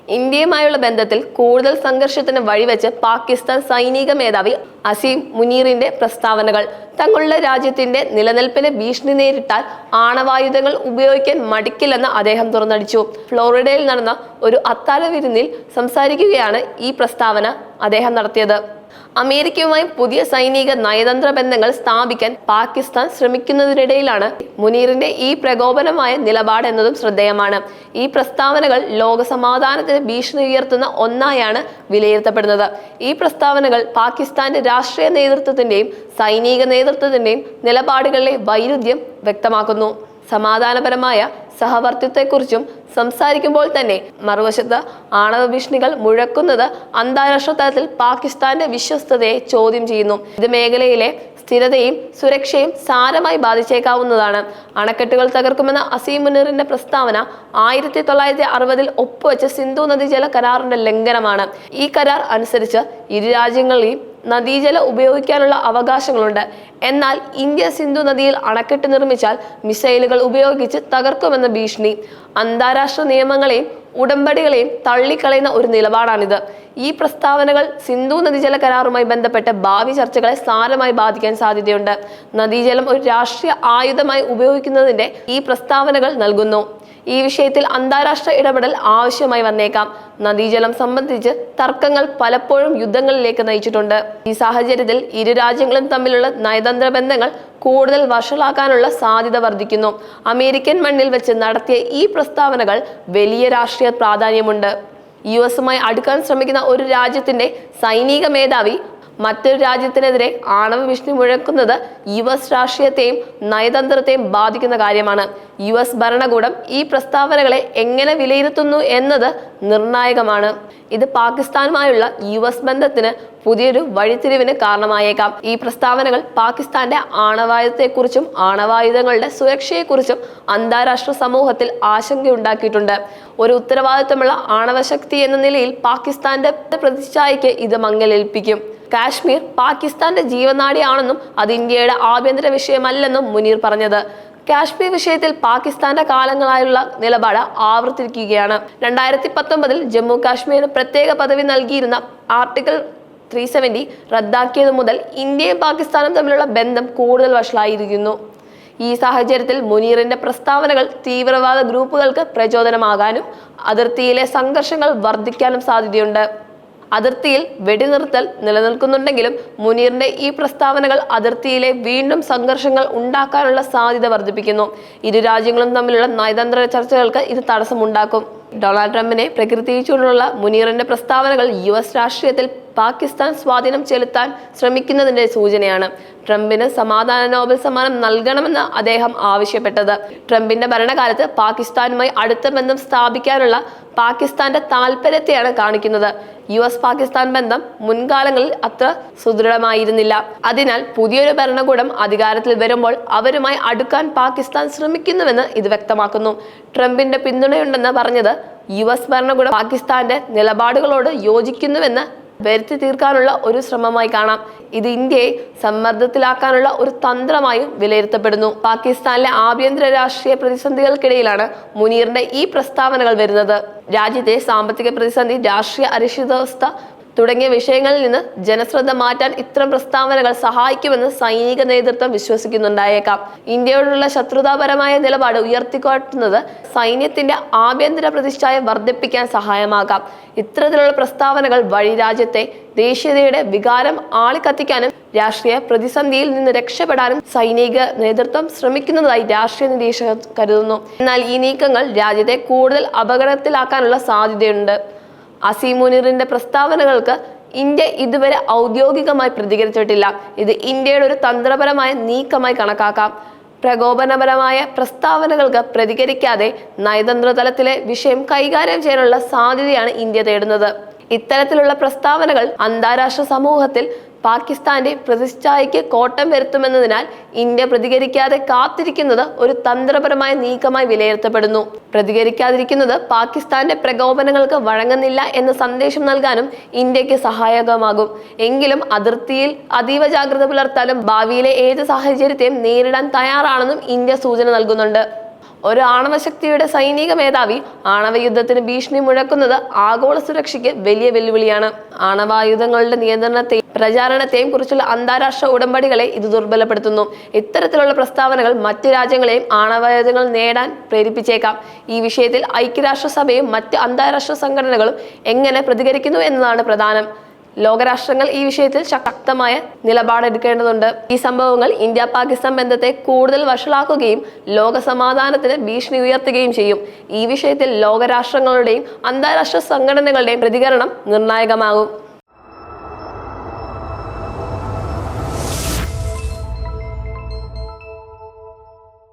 ഇന്ത്യയുമായുള്ള ബന്ധത്തിൽ കൂടുതൽ സംഘർഷത്തിന് വഴിവെച്ച് പാകിസ്ഥാൻ സൈനിക മേധാവി അസീം മുനീറിന്റെ പ്രസ്താവനകൾ. തങ്ങളുടെ രാജ്യത്തിന്റെ നിലനിൽപ്പിന് ഭീഷണി നേരിട്ടാൽ ആണവായുധങ്ങൾ ഉപയോഗിക്കാൻ മടിക്കില്ലെന്ന് അദ്ദേഹം തുറന്നടിച്ചു. ഫ്ലോറിഡയിൽ നടന്ന ഒരു അത്താഴ വിരുന്നിൽ സംസാരിക്കുകയാണ് ഈ പ്രസ്താവന അദ്ദേഹം നടത്തിയത്. അമേരിക്കയുമായി പുതിയ സൈനിക നയതന്ത്ര ബന്ധങ്ങൾ സ്ഥാപിക്കാൻ പാകിസ്ഥാൻ ശ്രമിക്കുന്നതിനിടയിലാണ് മുനീറിന്റെ ഈ പ്രകോപനമായ നിലപാട് എന്നതും ശ്രദ്ധേയമാണ്. ഈ പ്രസ്താവനകൾ ലോക സമാധാനത്തിന് ഭീഷണി ഉയർത്തുന്ന ഒന്നായാണ് വിലയിരുത്തപ്പെടുന്നത്. ഈ പ്രസ്താവനകൾ പാകിസ്ഥാന്റെ രാഷ്ട്രീയ നേതൃത്വത്തിന്റെയും സൈനിക നേതൃത്വത്തിന്റെയും നിലപാടുകളിലെ വൈരുദ്ധ്യം വ്യക്തമാക്കുന്നു. സമാധാനപരമായ സഹവർത്തിത്വത്തെക്കുറിച്ചും സംസാരിക്കുമ്പോൾ തന്നെ മറുവശത്ത് ആണവ ഭീഷണികൾ മുഴക്കുന്നത് അന്താരാഷ്ട്ര തലത്തിൽ പാകിസ്ഥാന്റെ വിശ്വസ്തതയെ ചോദ്യം ചെയ്യുന്നു. ഇത് മേഖലയിലെ സ്ഥിരതയും സുരക്ഷയും സാരമായി ബാധിച്ചേക്കാവുന്നതാണ്. അണക്കെട്ടുകൾ തകർക്കുമെന്ന അസീം മുനീറിന്റെ പ്രസ്താവന 1960 ഒപ്പുവെച്ച സിന്ധു നദീജല കരാറിന്റെ ലംഘനമാണ്. ഈ കരാർ അനുസരിച്ച് ഇരു രാജ്യങ്ങളെയും നദീജല ഉപയോഗിക്കാനുള്ള അവകാശങ്ങളുണ്ട്. എന്നാൽ ഇന്ത്യ സിന്ധു നദിയിൽ അണക്കെട്ട് നിർമ്മിച്ചാൽ മിസൈലുകൾ ഉപയോഗിച്ച് തകർക്കുമെന്ന ഭീഷണി. അന്താരാഷ്ട്ര നിയമങ്ങളെയും ഉടമ്പടികളെയും തള്ളിക്കളയുന്ന ഒരു നിലപാടാണിത്. ഈ പ്രസ്താവനകൾ സിന്ധു നദീജല കരാറുമായി ബന്ധപ്പെട്ട ഭാവി ചർച്ചകളെ സാരമായി ബാധിക്കാൻ സാധ്യതയുണ്ട്. നദീജലം ഒരു രാഷ്ട്രീയ ആയുധമായി ഉപയോഗിക്കുന്നതിന്റെ ഈ പ്രസ്താവനകൾ നൽകുന്നു. ഈ വിഷയത്തിൽ അന്താരാഷ്ട്ര ഇടപെടൽ ആവശ്യമായി വന്നേക്കാം. നദീജലം സംബന്ധിച്ച് തർക്കങ്ങൾ പലപ്പോഴും യുദ്ധങ്ങളിലേക്ക് നയിച്ചിട്ടുണ്ട്. ഈ സാഹചര്യത്തിൽ ഇരു രാജ്യങ്ങളും തമ്മിലുള്ള നയതന്ത്ര ബന്ധങ്ങൾ കൂടുതൽ വഷളാക്കാനുള്ള സാധ്യത വർദ്ധിക്കുന്നു. അമേരിക്കൻ മണ്ണിൽ വെച്ച് നടത്തിയ ഈ പ്രസ്താവനകൾ വലിയ രാഷ്ട്രീയ പ്രാധാന്യമുണ്ട്. യുഎസുമായി അടുക്കാൻ ശ്രമിക്കുന്ന ഒരു രാജ്യത്തിന്റെ സൈനിക മേധാവി മറ്റൊരു രാജ്യത്തിനെതിരെ ആണവ ഭീഷണി മുഴക്കുന്നത് യുഎസ് രാഷ്ട്രീയത്തെയും നയതന്ത്രത്തെയും ബാധിക്കുന്ന കാര്യമാണ്. യുഎസ് ഭരണകൂടം ഈ പ്രസ്താവനകളെ എങ്ങനെ വിലയിരുത്തുന്നു എന്നത് നിർണായകമാണ്. ഇത് പാകിസ്ഥാനുമായുള്ള യുഎസ് ബന്ധത്തിന് പുതിയൊരു വഴിത്തിരിവിന് കാരണമായേക്കാം. ഈ പ്രസ്താവനകൾ പാകിസ്ഥാന്റെ ആണവായുധത്തെക്കുറിച്ചും ആണവായുധങ്ങളുടെ സുരക്ഷയെക്കുറിച്ചും അന്താരാഷ്ട്ര സമൂഹത്തിൽ ആശങ്കയുണ്ടാക്കിയിട്ടുണ്ട്. ഒരു ഉത്തരവാദിത്തമുള്ള ആണവശക്തി എന്ന നിലയിൽ പാകിസ്ഥാന്റെ പ്രതിച്ഛായയ്ക്ക് ഇത് മങ്ങലേൽപ്പിക്കും. കാശ്മീർ പാകിസ്ഥാന്റെ ജീവനാഡിയാണെന്നും അത് ഇന്ത്യയുടെ ആഭ്യന്തര വിഷയമല്ലെന്നും മുനീർ പറഞ്ഞത് കാശ്മീർ വിഷയത്തിൽ പാകിസ്ഥാന്റെ കാലങ്ങളായുള്ള നിലപാട് ആവർത്തിക്കുകയാണ്. 2019 ജമ്മു കാശ്മീരിന് പ്രത്യേക പദവി നൽകിയിരുന്ന ആർട്ടിക്കിൾ 370 റദ്ദാക്കിയത് മുതൽ ഇന്ത്യയും പാകിസ്ഥാനും തമ്മിലുള്ള ബന്ധം കൂടുതൽ വഷളായിരിക്കുന്നു. ഈ സാഹചര്യത്തിൽ മുനീറിന്റെ പ്രസ്താവനകൾ തീവ്രവാദ ഗ്രൂപ്പുകൾക്ക് പ്രചോദനമാകാനും അതിർത്തിയിലെ സംഘർഷങ്ങൾ വർദ്ധിക്കാനും സാധ്യതയുണ്ട്. അതിർത്തിയിൽ വെടിനിർത്തൽ നിലനിൽക്കുന്നുണ്ടെങ്കിലും മുനീറിന്റെ ഈ പ്രസ്താവനകൾ അതിർത്തിയിലെ വീണ്ടും സംഘർഷങ്ങൾ ഉണ്ടാക്കാനുള്ള സാധ്യത വർദ്ധിപ്പിക്കുന്നു. ഇരു രാജ്യങ്ങളും തമ്മിലുള്ള നയതന്ത്ര ചർച്ചകൾക്ക് ഇത് തടസ്സമുണ്ടാക്കും. ഡൊണാൾഡ് ട്രംപിനെ പ്രകീർത്തിച്ചുകൊണ്ടുള്ള മുനീറിന്റെ പ്രസ്താവനകൾ യുഎസ് രാഷ്ട്രീയത്തിൽ പാകിസ്ഥാൻ സ്വാധീനം ചെലുത്താൻ ശ്രമിക്കുന്നതിന്റെ സൂചനയാണ്. ട്രംപിന് സമാധാന നോബൽ സമ്മാനം നൽകണമെന്ന് അദ്ദേഹം ആവശ്യപ്പെട്ടത് ട്രംപിന്റെ ഭരണകാലത്ത് പാകിസ്ഥാനുമായി അടുത്ത ബന്ധം സ്ഥാപിക്കാനുള്ള പാകിസ്ഥാന്റെ താല്പര്യത്തെയാണ് കാണിക്കുന്നത്. യുഎസ് പാകിസ്ഥാൻ ബന്ധം മുൻകാലങ്ങളിൽ അത്ര സുദൃഢമായിരുന്നില്ല. അതിനാൽ പുതിയൊരു ഭരണകൂടം അധികാരത്തിൽ വരുമ്പോൾ അവരുമായി അടുക്കാൻ പാകിസ്ഥാൻ ശ്രമിക്കുന്നുവെന്ന് ഇത് വ്യക്തമാക്കുന്നു. ട്രംപിന്റെ പിന്തുണയുണ്ടെന്ന് പറഞ്ഞത് യുഎസ് ഭരണകൂടം പാകിസ്ഥാന്റെ നിലപാടുകളോട് യോജിക്കുന്നുവെന്ന് വരുത്തി തീർക്കാനുള്ള ഒരു ശ്രമമായി കാണാം. ഇത് ഇന്ത്യയെ സമ്മർദ്ദത്തിലാക്കാനുള്ള ഒരു തന്ത്രമായും വിലയിരുത്തപ്പെടുന്നു. പാകിസ്ഥാനിലെ ആഭ്യന്തര രാഷ്ട്രീയ പ്രതിസന്ധികൾക്കിടയിലാണ് മുനീറിന്റെ ഈ പ്രസ്താവനകൾ വരുന്നത്. രാജ്യത്തെ സാമ്പത്തിക പ്രതിസന്ധി, രാഷ്ട്രീയ അനിശ്ചിതാവസ്ഥ തുടങ്ങിയ വിഷയങ്ങളിൽ നിന്ന് ജനശ്രദ്ധ മാറ്റാൻ ഇത്തരം പ്രസ്താവനകൾ സഹായിക്കുമെന്ന് സൈനിക നേതൃത്വം വിശ്വസിക്കുന്നുണ്ടായേക്കാം. ഇന്ത്യയോടുള്ള ശത്രുതാപരമായ നിലപാട് ഉയർത്തിക്കാട്ടുന്നത് സൈന്യത്തിന്റെ ആഭ്യന്തര പ്രതിച്ഛായ വർദ്ധിപ്പിക്കാൻ സഹായമാകാം. ഇത്തരത്തിലുള്ള പ്രസ്താവനകൾ വഴി രാജ്യത്തെ ദേശീയതയുടെ വികാരം ആളിക്കത്തിക്കാനും രാഷ്ട്രീയ പ്രതിസന്ധിയിൽ നിന്ന് രക്ഷപ്പെടാനും സൈനിക നേതൃത്വം ശ്രമിക്കുന്നതായി രാഷ്ട്രീയ നിരീക്ഷകർ കരുതുന്നു. എന്നാൽ ഈ നീക്കങ്ങൾ രാജ്യത്തെ കൂടുതൽ അപകടത്തിലാക്കാനുള്ള സാധ്യതയുണ്ട്. അസീം മുനീറിന്റെ പ്രസ്താവനകൾക്ക് ഇന്ത്യ ഇതുവരെ ഔദ്യോഗികമായി പ്രതികരിച്ചിട്ടില്ല. ഇത് ഇന്ത്യയുടെ ഒരു തന്ത്രപരമായ നീക്കമായി കണക്കാക്കാം. പ്രകോപനപരമായ പ്രസ്താവനകൾക്ക് പ്രതികരിക്കാതെ നയതന്ത്ര തലത്തിലെ വിഷയം കൈകാര്യം ചെയ്യാനുള്ള സാധ്യതയാണ് ഇന്ത്യ തേടുന്നത്. ഇത്തരത്തിലുള്ള പ്രസ്താവനകൾ അന്താരാഷ്ട്ര സമൂഹത്തിൽ പാകിസ്ഥാന്റെ പ്രതിച്ഛായയ്ക്ക് കോട്ടം വരുത്തുമെന്നതിനാൽ ഇന്ത്യ പ്രതികരിക്കാതെ കാത്തിരിക്കുന്നത് ഒരു തന്ത്രപരമായ നീക്കമായി വിലയിരുത്തപ്പെടുന്നു. പ്രതികരിക്കാതിരിക്കുന്നത് പാകിസ്ഥാന്റെ പ്രകോപനങ്ങൾക്ക് വഴങ്ങുന്നില്ല എന്ന സന്ദേശം നൽകാനും ഇന്ത്യക്ക് സഹായകമാകും. എങ്കിലും അതിർത്തിയിൽ അതീവ ജാഗ്രത പുലർത്താനും ഭാവിയിലെ ഏത് സാഹചര്യത്തെയും നേരിടാൻ തയ്യാറാണെന്നും ഇന്ത്യ സൂചന നൽകുന്നുണ്ട്. ഒരു ആണവശക്തിയുടെ സൈനിക മേധാവി ആണവ യുദ്ധത്തിന് ഭീഷണി മുഴക്കുന്നത് ആഗോള സുരക്ഷയ്ക്ക് വലിയ വെല്ലുവിളിയാണ്. ആണവായുധങ്ങളുടെ നിയന്ത്രണത്തെയും പ്രചാരണത്തെയും കുറിച്ചുള്ള അന്താരാഷ്ട്ര ഉടമ്പടികളെ ഇത് ദുർബലപ്പെടുത്തുന്നു. ഇത്തരത്തിലുള്ള പ്രസ്താവനകൾ മറ്റ് രാജ്യങ്ങളെയും ആണവായുധങ്ങൾ നേടാൻ പ്രേരിപ്പിച്ചേക്കാം. ഈ വിഷയത്തിൽ ഐക്യരാഷ്ട്രസഭയും മറ്റ് അന്താരാഷ്ട്ര സംഘടനകളും എങ്ങനെ പ്രതികരിക്കുന്നു എന്നതാണ് പ്രധാനം. ലോകരാഷ്ട്രങ്ങൾ ഈ വിഷയത്തിൽ ശക്തമായ നിലപാടെടുക്കേണ്ടതുണ്ട്. ഈ സംഭവങ്ങൾ ഇന്ത്യ പാകിസ്ഥാൻ ബന്ധത്തെ കൂടുതൽ വഷളാക്കുകയും ലോക സമാധാനത്തിന് ഭീഷണി ഉയർത്തുകയും ചെയ്യും. ഈ വിഷയത്തിൽ ലോകരാഷ്ട്രങ്ങളുടെയും അന്താരാഷ്ട്ര സംഘടനകളുടെയും പ്രതികരണം നിർണായകമാകും.